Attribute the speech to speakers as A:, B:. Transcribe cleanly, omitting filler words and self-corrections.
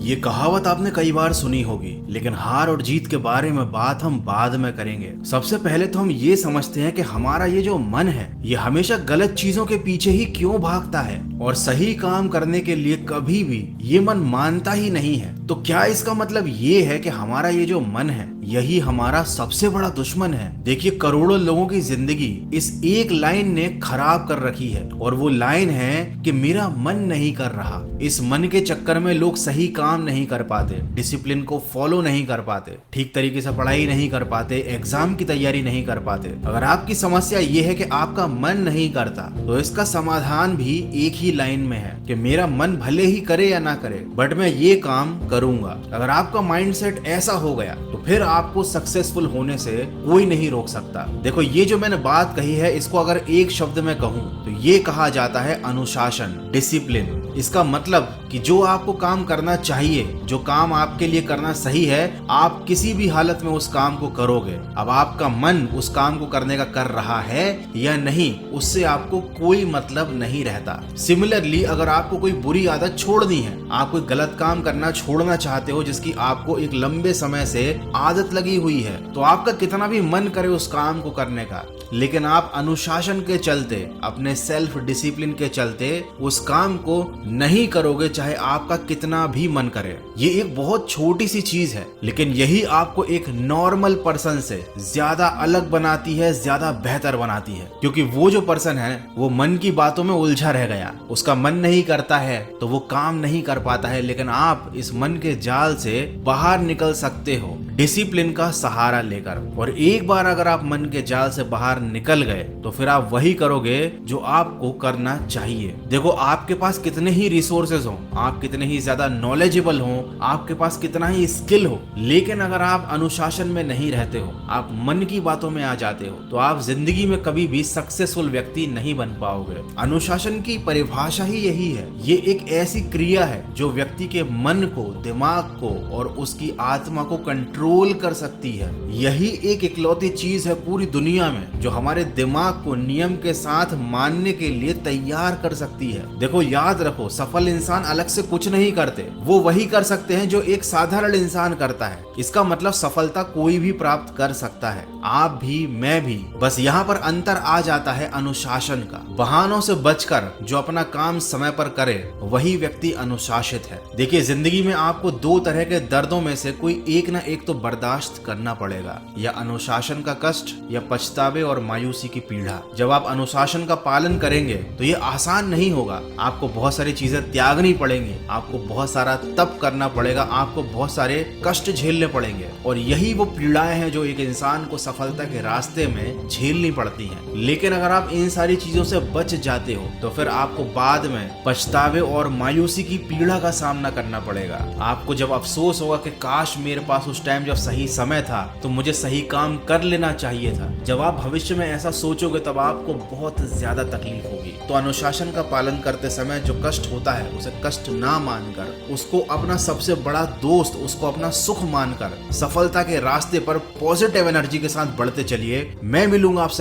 A: ये कहावत आपने कई बार सुनी होगी, लेकिन हार और जीत के बारे में बात हम बाद में करेंगे। सबसे पहले तो हम ये समझते हैं कि हमारा ये जो मन है ये हमेशा गलत चीजों के पीछे ही क्यों भागता है और सही काम करने के लिए कभी भी ये मन मानता ही नहीं है। तो क्या इसका मतलब ये है कि हमारा ये जो मन है यही हमारा सबसे बड़ा दुश्मन है? देखिए, करोड़ों लोगों की जिंदगी इस एक लाइन ने खराब कर रखी है और वो लाइन है कि मेरा मन नहीं कर रहा। इस मन के चक्कर में लोग सही काम नहीं कर पाते, डिसिप्लिन को फॉलो नहीं कर पाते, ठीक तरीके से पढ़ाई नहीं कर पाते, एग्जाम की तैयारी नहीं कर पाते। अगर आपकी समस्या ये है कि आपका मन नहीं करता, तो इसका समाधान भी एक ही लाइन में है कि मेरा मन भले ही करे या ना करे, बट मैं ये काम करूंगा। अगर आपका माइंडसेट ऐसा हो गया तो फिर आपको सक्सेसफुल होने से कोई नहीं रोक सकता। देखो, ये जो मैंने बात कही है इसको अगर एक शब्द में कहूं तो ये कहा जाता है अनुशासन, डिसिप्लिन। इसका मतलब कि जो आपको काम करना चाहिए, जो काम आपके लिए करना सही है, आप किसी भी हालत में उस काम को करोगे। अब आपका मन उस काम को करने का कर रहा है या नहीं, उससे आपको कोई मतलब नहीं रहता। सिमिलरली, अगर आपको कोई बुरी आदत छोड़नी है, आप कोई गलत काम करना छोड़ना चाहते हो जिसकी आपको एक लंबे समय से आदत लगी हुई है, तो आपका कितना भी मन करे उस काम को करने का, लेकिन आप अनुशासन के चलते, अपने सेल्फ डिसिप्लिन के चलते उस काम को नहीं करोगे, चाहे आपका कितना भी मन करे। ये एक बहुत छोटी सी चीज है, लेकिन यही आपको एक नॉर्मल पर्सन से ज्यादा अलग बनाती है, ज्यादा बेहतर बनाती है। क्योंकि वो जो पर्सन है वो मन की बातों में उलझा रह गया, उसका मन नहीं करता है तो वो काम नहीं कर पाता है। लेकिन आप इस मन के जाल से बाहर निकल सकते हो डिसिप्लिन का सहारा लेकर। और एक बार अगर आप मन के जाल से बाहर निकल गए तो फिर आप वही करोगे जो आपको करना चाहिए। देखो, आपके पास कितने ही रिसोर्सेज हो, आप कितने ही ज्यादा नॉलेजेबल हो, आपके पास कितना ही स्किल हो, लेकिन अगर आप अनुशासन में नहीं रहते हो, आप मन की बातों में आ जाते हो, तो आप जिंदगी में कभी भी सक्सेसफुल व्यक्ति नहीं बन पाओगे। अनुशासन की परिभाषा ही यही है। ये एक ऐसी क्रिया है जो व्यक्ति के मन को, दिमाग को और उसकी आत्मा को कंट्रोल कर सकती है। यही एक इकलौती चीज है पूरी दुनिया में जो हमारे दिमाग को नियम के साथ मानने के लिए तैयार कर सकती है। देखो, याद रखो, सफल इंसान अलग से कुछ नहीं करते, वो वही कर सकते हैं जो एक साधारण इंसान करता है। इसका मतलब सफलता कोई भी प्राप्त कर सकता है, आप भी, मैं भी। बस यहाँ पर अंतर आ जाता है अनुशासन का। बहानों से बचकर जो अपना काम समय पर करे वही व्यक्ति अनुशासित है। देखिए, जिंदगी में आपको दो तरह के दर्दों में से कोई एक ना एक तो बर्दाश्त करना पड़ेगा, या अनुशासन का कष्ट या पछतावे और मायूसी की पीड़ा। जब आप अनुशासन का पालन करेंगे तो ये आसान नहीं होगा, आपको बहुत सारी चीजें त्यागनी पड़ेंगी, आपको बहुत सारा तप करना पड़ेगा, आपको बहुत सारे कष्ट झेलने पड़ेंगे। और यही वो पीड़ाएं हैं जो एक इंसान को सफलता के रास्ते में झेलनी पड़ती हैं। लेकिन अगर आप इन सारी चीजों से बच जाते हो तो फिर आपको बाद में पछतावे और मायूसी की पीड़ा का सामना करना पड़ेगा। आपको जब अफसोस होगा कि काश मेरे पास उस टाइम जब सही समय था तो मुझे सही काम कर लेना चाहिए था। जब आप भविष्य में ऐसा सोचोगे तब आपको बहुत ज्यादा तकलीफ होगी। तो अनुशासन का पालन करते समय जो कष्ट होता है उसे कष्ट ना मानकर, उसको अपना सबसे बड़ा दोस्त, उसको अपना सुख मानकर सफलता के रास्ते पर पॉजिटिव एनर्जी के साथ बढ़ते चलिए। मैं मिलूंगा आपसे